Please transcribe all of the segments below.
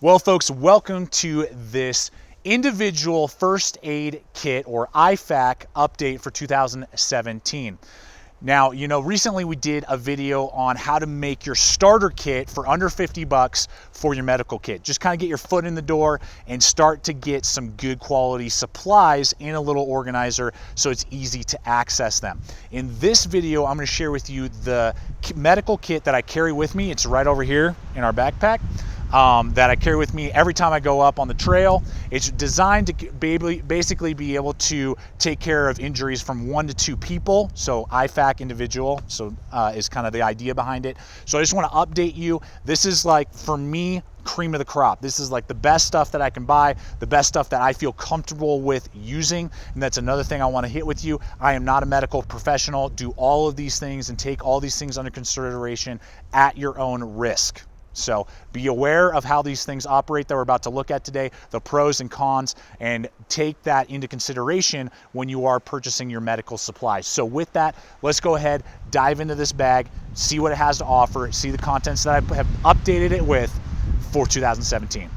Well, folks, welcome to this individual first aid kit or IFAK update for 2017. Now, recently we did a video on how to make your starter kit for under 50 bucks for your medical kit. Just kind of get your foot in the door and start to get some good quality supplies in a little organizer so it's easy to access them. In this video, I'm going to share with you the medical kit that I carry with me. It's right over here in our backpack. That I carry with me every time I go up on the trail. It's designed to basically be able to take care of injuries from 1 to 2 people, so IFAK individual, so is kind of the idea behind it. So I just want to update you. This is like, for me, cream of the crop. This is like the best stuff that I can buy, the best stuff that I feel comfortable with using, and that's another thing I want to hit with you. I am not a medical professional. Do all of these things and take all these things under consideration at your own risk. So be aware of how these things operate that we're about to look at today, the pros and cons, and take that into consideration when you are purchasing your medical supplies. So with that, let's go ahead, dive into this bag, see what it has to offer, see the contents that I have updated it with for 2017.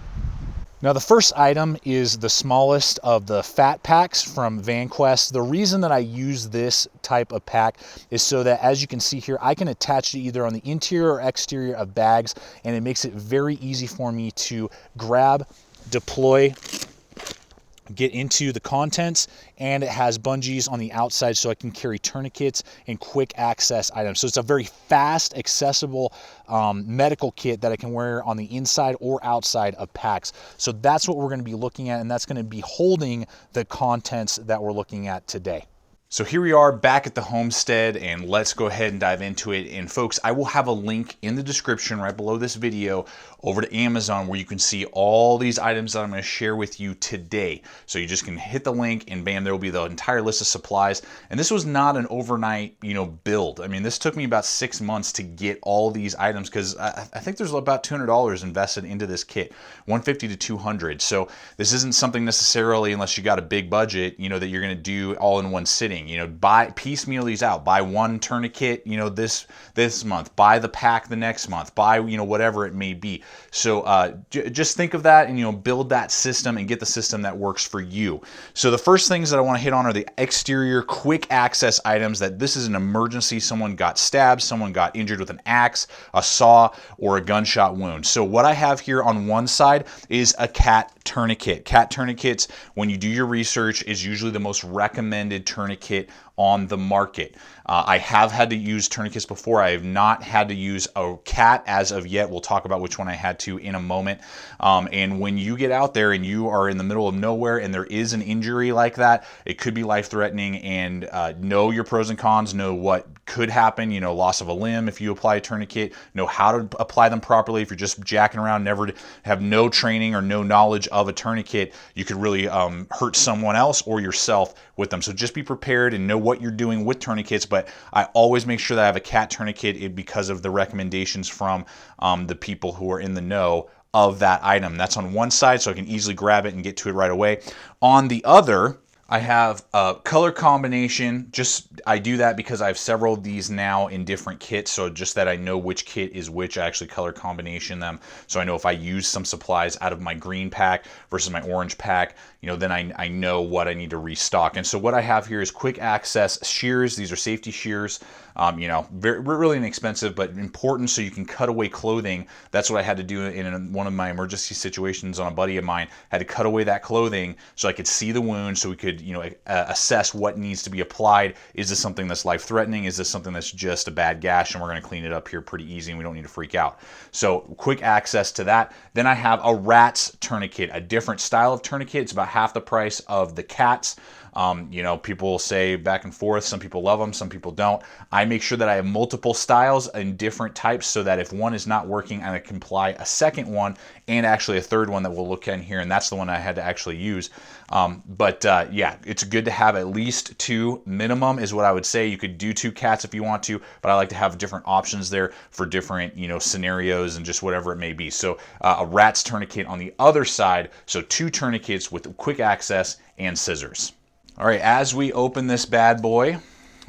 Now, the first item is the smallest of the fat packs from Vanquest. The reason that I use this type of pack is so that, as you can see here, I can attach it either on the interior or exterior of bags, and it makes it very easy for me to grab, deploy, get into the contents, and it has bungees on the outside so I can carry tourniquets and quick access items. So it's a very fast, accessible medical kit that I can wear on the inside or outside of packs. So that's what we're going to be looking at, and that's going to be holding the contents that we're looking at today. So here we are back at the homestead, and let's go ahead and dive into it. And folks, I will have a link in the description right below this video over to Amazon where you can see all these items that I'm going to share with you today. So you just can hit the link and bam, there will be the entire list of supplies. And this was not an overnight, build. I mean, this took me about 6 months to get all these items because I think there's about $200 invested into this kit, $150 to $200. So this isn't something necessarily, unless you got a big budget, that you're going to do all in one sitting. Buy piecemeal these out. Buy one tourniquet, this month. Buy the pack the next month. Buy, whatever it may be. So just think of that and build that system and get the system that works for you. So the first things that I want to hit on are the exterior quick access items. That this is an emergency. Someone got stabbed. Someone got injured with an axe, a saw, or a gunshot wound. So what I have here on one side is a cat tourniquet. Cat tourniquets, when you do your research, is usually the most recommended tourniquet on the market. I have had to use tourniquets before. I have not had to use a cat as of yet. We'll talk about which one I had to in a moment. And when you get out there and you are in the middle of nowhere and there is an injury like that, it could be life-threatening, and know your pros and cons, know what could happen, loss of a limb if you apply a tourniquet, know how to apply them properly. If you're just jacking around, never have no training or no knowledge of a tourniquet, you could really hurt someone else or yourself with them. So just be prepared and know what you're doing with tourniquets. But I always make sure that I have a cat tourniquet because of the recommendations from the people who are in the know of that item. That's on one side, so I can easily grab it and get to it right away. On the other, I have a color combination. I do that because I have several of these now in different kits, so just that I know which kit is which, I actually color combination them. So I know if I use some supplies out of my green pack versus my orange pack, then I know what I need to restock. And so what I have here is quick access shears. These are safety shears. Really inexpensive, but important so you can cut away clothing. That's what I had to do in one of my emergency situations on a buddy of mine. Had to cut away that clothing so I could see the wound, so we could, assess what needs to be applied. Is this something that's life-threatening? Is this something that's just a bad gash and we're going to clean it up here pretty easy and we don't need to freak out? So quick access to that. Then I have a rat's tourniquet, a different style of tourniquet. It's about half the price of the cat's. People say back and forth. Some people love them, some people don't. I make sure that I have multiple styles and different types so that if one is not working, I can apply a second one and actually a third one that we'll look at in here, and that's the one I had to actually use. Yeah, it's good to have at least 2 minimum is what I would say. You could do 2 cats if you want to, but I like to have different options there for different scenarios and just whatever it may be. So a rat's tourniquet on the other side, so 2 tourniquets with quick access and scissors. All right, as we open this bad boy,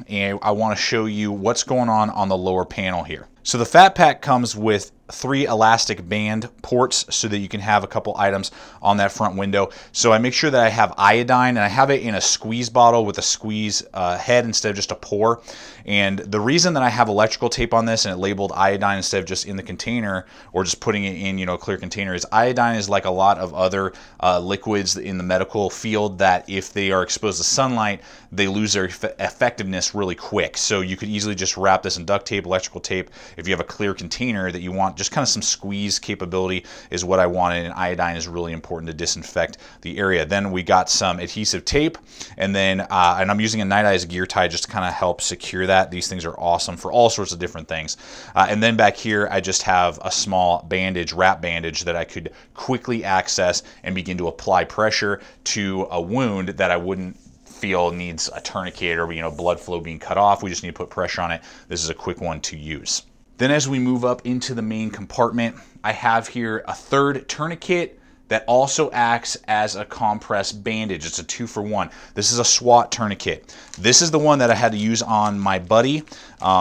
and I want to show you what's going on the lower panel here. So the Fat Pack comes with 3 elastic band ports so that you can have a couple items on that front window. So I make sure that I have iodine, and I have it in a squeeze bottle with a squeeze head instead of just a pour. And the reason that I have electrical tape on this and it labeled iodine instead of just in the container or just putting it in, you know, a clear container, is iodine is like a lot of other liquids in the medical field that if they are exposed to sunlight, they lose their effectiveness really quick. So you could easily just wrap this in duct tape, electrical tape. If you have a clear container that you want, just kind of some squeeze capability is what I wanted, and iodine is really important to disinfect the area. Then we got some adhesive tape, and then and I'm using a nitized gear tie just to kind of help secure that. These things are awesome for all sorts of different things. And then back here I just have a small bandage, wrap bandage, that I could quickly access and begin to apply pressure to a wound that I wouldn't feel needs a tourniquet or, you know, blood flow being cut off. We just need to put pressure on it. This is a quick one to use. Then as we move up into the main compartment, I have here a 3rd tourniquet that also acts as a compress bandage. It's a 2-for-1. This is a SWAT tourniquet. This is the one that I had to use on my buddy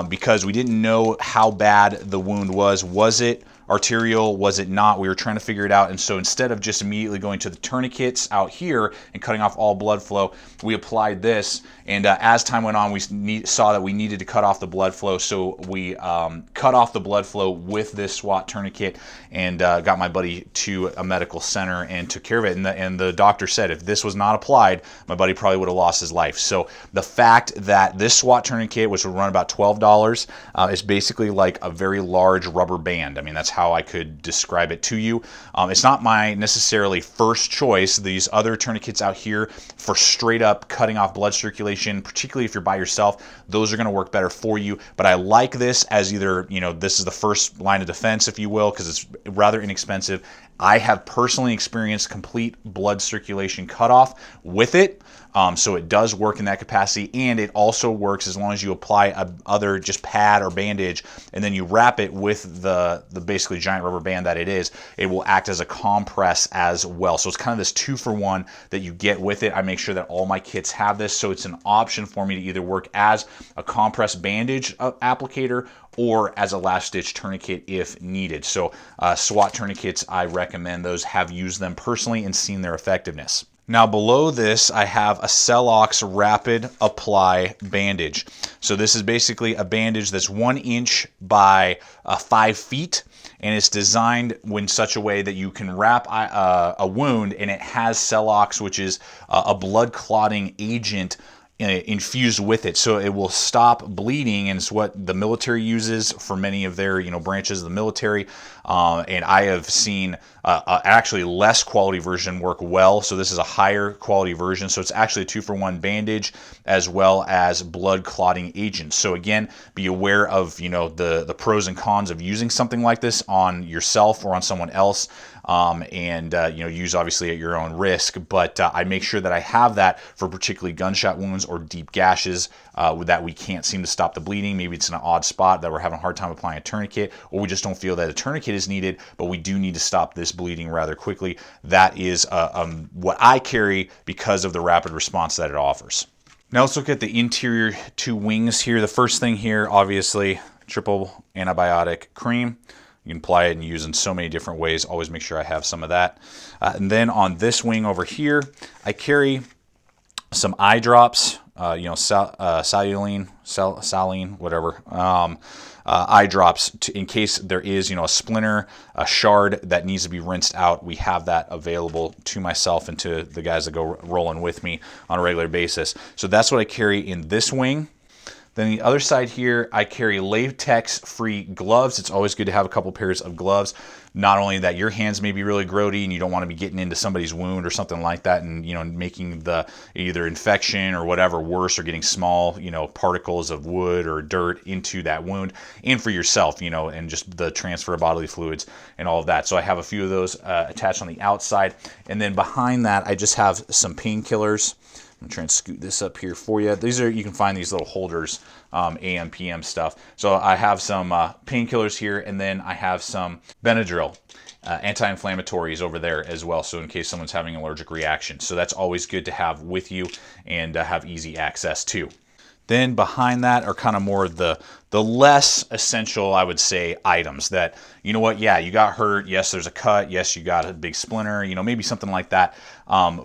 because we didn't know how bad the wound was. Was it arterial? Was it not? We were trying to figure it out, and so instead of just immediately going to the tourniquets out here and cutting off all blood flow, we applied this, and as time went on, we saw that we needed to cut off the blood flow, so we cut off the blood flow with this SWAT tourniquet and got my buddy to a medical center and took care of it, and the doctor said if this was not applied, my buddy probably would have lost his life. So the fact that this SWAT tourniquet, which would run about $12, is basically like a very large rubber band. I mean, that's how I could describe it to you. It's not my necessarily first choice. These other tourniquets out here for straight up cutting off blood circulation, particularly if you're by yourself, those are going to work better for you. But I like this as either, you know, this is the first line of defense, if you will, because it's rather inexpensive. I have personally experienced complete blood circulation cutoff with it. So it does work in that capacity, and it also works as long as you apply a other just pad or bandage and then you wrap it with the basically giant rubber band that it is. It will act as a compress as well. So it's kind of this 2-for-1 that you get with it. I make sure that all my kits have this, so it's an option for me to either work as a compress bandage applicator or as a last stitch tourniquet if needed. So SWAT tourniquets, I recommend those, have used them personally and seen their effectiveness. Now below this, I have a CellOx rapid apply bandage. So this is basically a bandage that's 1 inch by 5 feet, and it's designed in such a way that you can wrap a wound, and it has CellOx, which is a blood clotting agent infused with it, so it will stop bleeding, and it's what the military uses for many of their branches of the military. And I have seen actually less quality version work well, so this is a higher quality version. So it's actually a 2-for-1 bandage as well as blood clotting agent. So again, be aware of the pros and cons of using something like this on yourself or on someone else, and use obviously at your own risk. But I make sure that I have that for particularly gunshot wounds or deep gashes that we can't seem to stop the bleeding. Maybe it's in an odd spot that we're having a hard time applying a tourniquet, or we just don't feel that a tourniquet is needed, but we do need to stop this bleeding rather quickly. That is what I carry because of the rapid response that it offers. Now let's look at the interior 2 wings here. The first thing here, obviously, triple antibiotic cream. You can apply it and use in so many different ways. Always make sure I have some of that. And then on this wing over here, I carry some eye drops, saline, whatever, eye drops in case there is, a splinter, a shard that needs to be rinsed out. We have that available to myself and to the guys that go rolling with me on a regular basis. So that's what I carry in this wing. Then the other side here, I carry latex-free gloves. It's always good to have a couple pairs of gloves. Not only that, your hands may be really grody and you don't want to be getting into somebody's wound or something like that and making the either infection or whatever worse, or getting small particles of wood or dirt into that wound, and for yourself, and just the transfer of bodily fluids and all of that. So I have a few of those attached on the outside, and then behind that I just have some painkillers. I'm trying to scoot this up here for you. You can find these little holders, AM, PM stuff. So I have some painkillers here, and then I have some Benadryl, anti-inflammatories over there as well, so in case someone's having an allergic reaction. So that's always good to have with you and have easy access to. Then behind that are kind of more the less essential, I would say, items that, you know what, yeah, you got hurt, yes, there's a cut, yes, you got a big splinter, you know, maybe something like that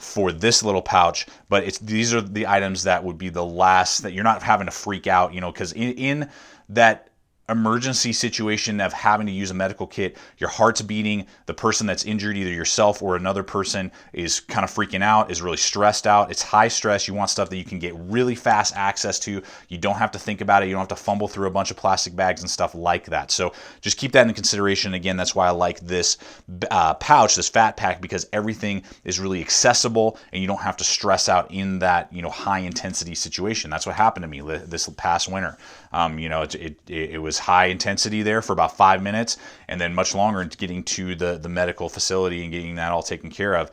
for this little pouch, but these are the items that would be the last, that you're not having to freak out, you know, because in that emergency situation of having to use a medical kit, your heart's beating, the person that's injured, either yourself or another person, is kind of freaking out, is really stressed out. It's high stress. You want stuff that you can get really fast access to. You don't have to think about it. You don't have to fumble through a bunch of plastic bags and stuff like that. So just keep that in consideration. Again, that's why I like this pouch, this fat pack, because everything is really accessible and you don't have to stress out in that, you know, high intensity situation. That's what happened to me this past winter. You know, it was high intensity there for about 5 minutes, and then much longer into getting to the medical facility and getting that all taken care of.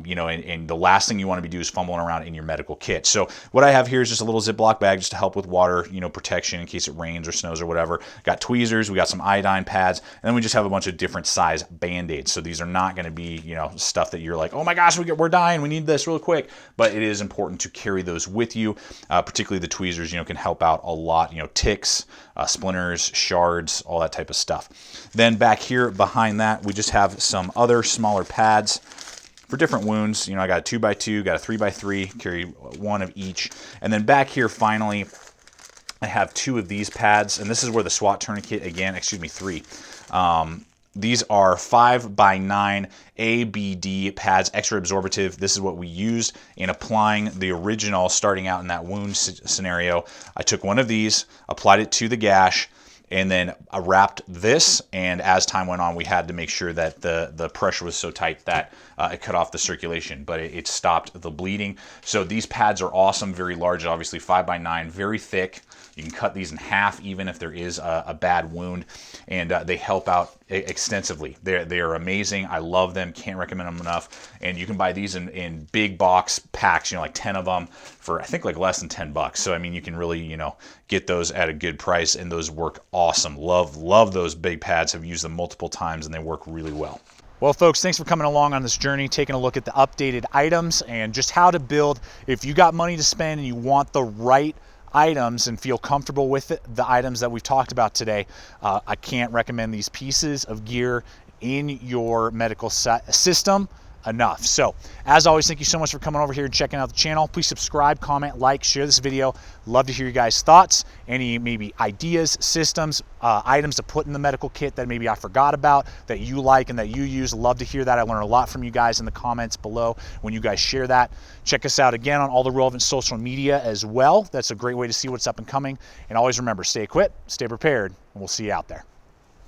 You know, and the last thing you want to be doing is fumbling around in your medical kit. So what I have here is just a little Ziploc bag just to help with water, you know, protection in case it rains or snows or whatever. Got tweezers, we got some iodine pads, and then we just have a bunch of different size Band-Aids. So these are not going to be, you know, stuff that you're like, oh my gosh, we're dying, we need this real quick. But it is important to carry those with you, particularly the tweezers, you know, can help out a lot, you know, ticks, splinters, shards, all that type of stuff. Then back here behind that, we just have some other smaller pads for different wounds. You know, I got a 2x2, got a 3x3, carry one of each. And then back here, finally, I have 2 of these pads, and this is where the SWAT tourniquet, again, excuse me, 3. These are 5x9 ABD pads, extra absorbative. This is what we used in applying the original, starting out in that wound scenario. I took one of these, applied it to the gash, and then I wrapped this, and as time went on, we had to make sure that the pressure was so tight that it cut off the circulation, but it stopped the bleeding. So these pads are awesome, very large, obviously 5x9, very thick. You can cut these in half even if there is a bad wound, and they help out extensively. They are amazing. I love them. Can't recommend them enough. And you can buy these in big box packs, you know, like 10 of them for I think like less than $10. So I mean, you can really, you know, get those at a good price, and those work awesome. Love those big pads. Have used them multiple times, and they work really well. Well, folks, thanks for coming along on this journey, taking a look at the updated items and just how to build. If you got money to spend and you want the right items and feel comfortable with it, the items that we've talked about today, I can't recommend these pieces of gear in your medical system enough. So as always, thank you so much for coming over here and checking out the channel. Please subscribe, comment, like, share this video. Love to hear you guys' thoughts, any maybe ideas, systems, items to put in the medical kit that maybe I forgot about that you like and that you use. Love to hear that. I learn a lot from you guys in the comments below when you guys share that. Check us out again on all the relevant social media as well. That's a great way to see what's up and coming. And always remember, stay equipped, stay prepared, and we'll see you out there.